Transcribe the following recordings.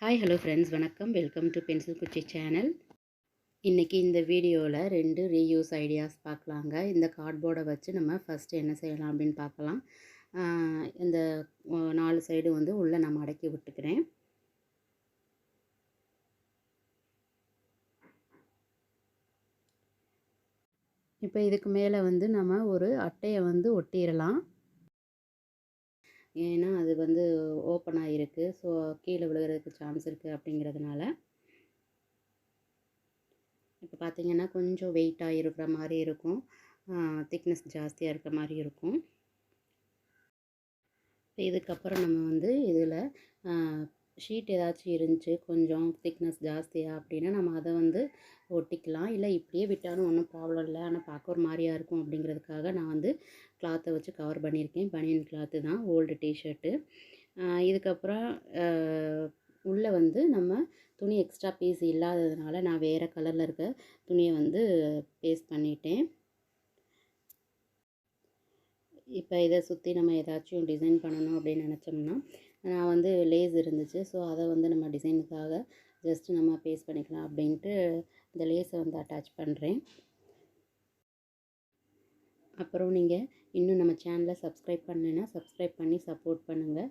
Hi hello friends, வணக்கம். Welcome to pencil குச்சி channel. இன்றைக்கி இந்த வீடியோவில் 2 ரீயூஸ் ஐடியாஸ் பார்க்கலாங்க. இந்த கார்ட்போர்டை வச்சு நம்ம ஃபஸ்ட்டு என்ன செய்யலாம் அப்படின்னு பார்க்கலாம். இந்த 4 சைடு வந்து உள்ளே நம்ம அடக்கி விட்டுக்கிறேன். இப்போ இதுக்கு மேலே வந்து நம்ம ஒரு அட்டையை வந்து ஒட்டிடலாம். ஏன்னா அது வந்து ஓப்பன் ஆகிருக்கு, ஸோ கீழே விழுகிறதுக்கு சான்ஸ் இருக்குது அப்படிங்கிறதுனால. இப்போ பார்த்தீங்கன்னா கொஞ்சம் வெயிட்டாக இருக்கிற மாதிரி இருக்கும், திக்னஸ் ஜாஸ்தியாக இருக்கிற மாதிரி இருக்கும். இதுக்கப்புறம் நம்ம வந்து இதில் ஷீட் ஏதாச்சும் இருந்துச்சு கொஞ்சம் திக்னஸ் ஜாஸ்தியாக அப்படின்னா நம்ம அதை வந்து ஒட்டிக்கலாம். இல்லை இப்படியே விட்டாலும் ஒன்றும் ப்ராப்ளம் இல்லை, ஆனால் பார்க்க ஒரு மாதிரியாக இருக்கும் அப்படிங்கிறதுக்காக நான் வந்து கிளாத்தை வச்சு கவர் பண்ணியிருக்கேன். பனியன் கிளாத்து தான், ஓல்டு டிஷர்ட்டு. இதுக்கப்புறம் உள்ளே வந்து நம்ம துணி எக்ஸ்ட்ரா பீஸ் இல்லாததுனால நான் வேறு கலரில் இருக்க துணியை வந்து பேஸ்ட் பண்ணிட்டேன். இப்போ இதை சுற்றி நம்ம ஏதாச்சும் டிசைன் பண்ணணும் அப்படின்னு நினச்சோம்னா நான் வந்து லேஸ் இருந்துச்சு, ஸோ அதை வந்து நம்ம டிசைனுக்காக ஜஸ்ட்டு நம்ம பேஸ்ட் பண்ணிக்கலாம் அப்படின்ட்டு இந்த லேஸை வந்து அட்டாச் பண்ணுறேன். அப்புறம் நீங்கள் இன்னும் நம்ம சேனலை சப்ஸ்கிரைப் பண்ணலைன்னா சப்ஸ்கிரைப் பண்ணி சப்போர்ட் பண்ணுங்கள்.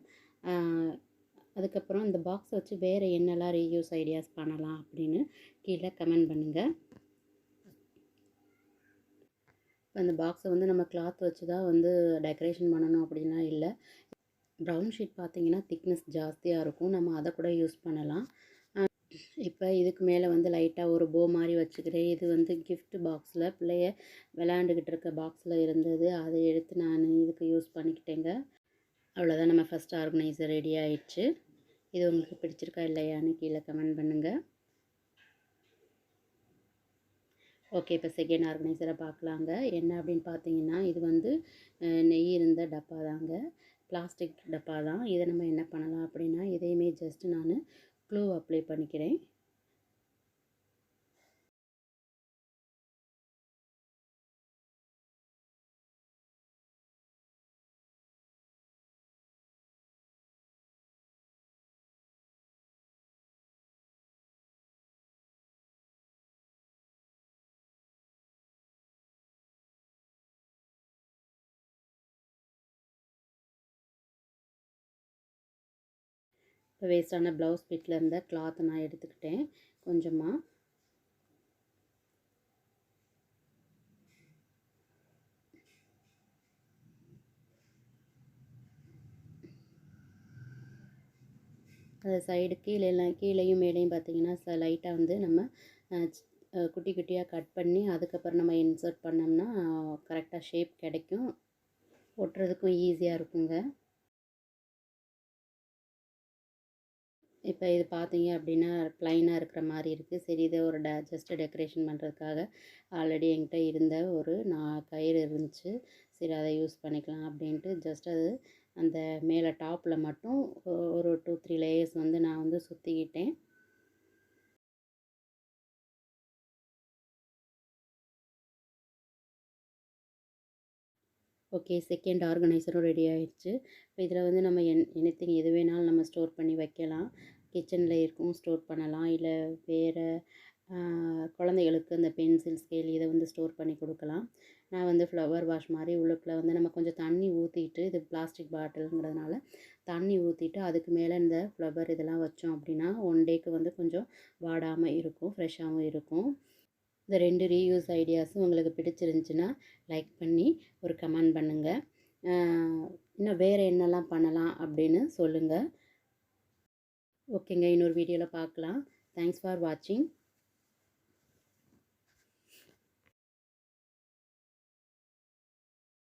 அதுக்கப்புறம் இந்த பாக்ஸை வச்சு வேறு என்னெல்லாம் ரீயூஸ் ஐடியாஸ் பண்ணலாம் அப்படின்னு கீழே கமெண்ட் பண்ணுங்கள். அந்த பாக்ஸை வந்து நம்ம கிளாத் வச்சு தான் வந்து டெக்கரேஷன் பண்ணணும் அப்படின்னா இல்லை. ப்ரௌன் ஷீட் பார்த்திங்கன்னா திக்னஸ் ஜாஸ்தியாக இருக்கும், நம்ம அதை கூட யூஸ் பண்ணலாம். இப்போ இதுக்கு மேலே வந்து லைட்டாக ஒரு போ மாதிரி வச்சுக்கிறேன். இது வந்து கிஃப்ட் பாக்ஸில் பிள்ளைய விளையாண்டுக்கிட்டு இருக்க பாக்ஸில் இருந்தது, அதை எடுத்து நான் இதுக்கு யூஸ் பண்ணிக்கிட்டேங்க. அவ்வளோதான், நம்ம ஃபஸ்ட் ஆர்கனைசர் ரெடி ஆயிடுச்சு. இது உங்களுக்கு பிடிச்சிருக்கா இல்லையான்னு கீழே கமெண்ட் பண்ணுங்கள். ஓகே, இப்போ செகண்ட் ஆர்கனைசரை பார்க்கலாங்க. என்ன அப்படின்னு பார்த்தீங்கன்னா இது வந்து நெய் இருந்த டப்பா தாங்க, பிளாஸ்டிக் டப்பா தான். இதை நம்ம என்ன பண்ணலாம் அப்படின்னா இதையுமே ஜஸ்ட்டு நான் க்ளூ அப்ளை பண்ணிக்கிறேன். இப்போ வேஸ்டான ப்ளவுஸ் பிட்டில் இருந்த கிளாத்தை நான் எடுத்துக்கிட்டேன் கொஞ்சமாக. அது சைடு கீழேயும் மேலேயும் பார்த்திங்கன்னா லைட்டாக வந்து நம்ம குட்டி குட்டியாக கட் பண்ணி அதுக்கப்புறம் நம்ம இன்சர்ட் பண்ணோம்னா கரெக்டாக ஷேப் கிடைக்கும், ஒட்டுறதுக்கும் ஈஸியாக இருக்குங்க. இப்போ இது பார்த்தீங்க அப்படின்னா ப்ளைனாக இருக்கிற மாதிரி இருக்குது. சரி, இதை ஒரு ஜஸ்ட்டு டெக்கரேஷன் பண்ணுறதுக்காக ஆல்ரெடி என்கிட்ட இருந்த ஒரு கயிறு இருந்துச்சு, சரி அதை யூஸ் பண்ணிக்கலாம் அப்படின்ட்டு ஜஸ்ட் அது அந்த மேலே டாப்பில் மட்டும் ஒரு 2-3 லேயர்ஸ் வந்து நான் வந்து சுற்றிக்கிட்டேன். ஓகே, செகண்ட் ஆர்கனைசரும் ரெடி ஆகிடுச்சு. இப்போ இதில் வந்து நம்ம எனிதிங் எது வேணாலும் நம்ம ஸ்டோர் பண்ணி வைக்கலாம். கிச்சனில் இருக்கும் ஸ்டோர் பண்ணலாம், இல்லை வேறு குழந்தைகளுக்கு அந்த பென்சில் ஸ்கேல் இதை வந்து ஸ்டோர் பண்ணி கொடுக்கலாம். நான் வந்து ஃப்ளவர் வாஷ் மாதிரி உள்ளுக்குள்ளே வந்து நம்ம கொஞ்சம் தண்ணி ஊற்றிட்டு, இது பிளாஸ்டிக் பாட்டிலுங்கிறதுனால தண்ணி ஊற்றிட்டு அதுக்கு மேலே இந்த ஃப்ளவர் இதெல்லாம் வச்சோம் அப்படின்னா 1 டேக்கு வந்து கொஞ்சம் வாடாமல் இருக்கும், ஃப்ரெஷ்ஷாகவும் இருக்கும். இந்த 2 ரீயூஸ் ஐடியாஸும் உங்களுக்கு பிடிச்சிருந்துச்சின்னா லைக் பண்ணி ஒரு கமெண்ட் பண்ணுங்கள். இன்னும் வேறு என்னெல்லாம் பண்ணலாம் அப்படின்னு சொல்லுங்கள். ஓகேங்க, இன்னொரு வீடியோவில் பார்க்கலாம். தேங்க்ஸ் ஃபார் வாட்சிங்.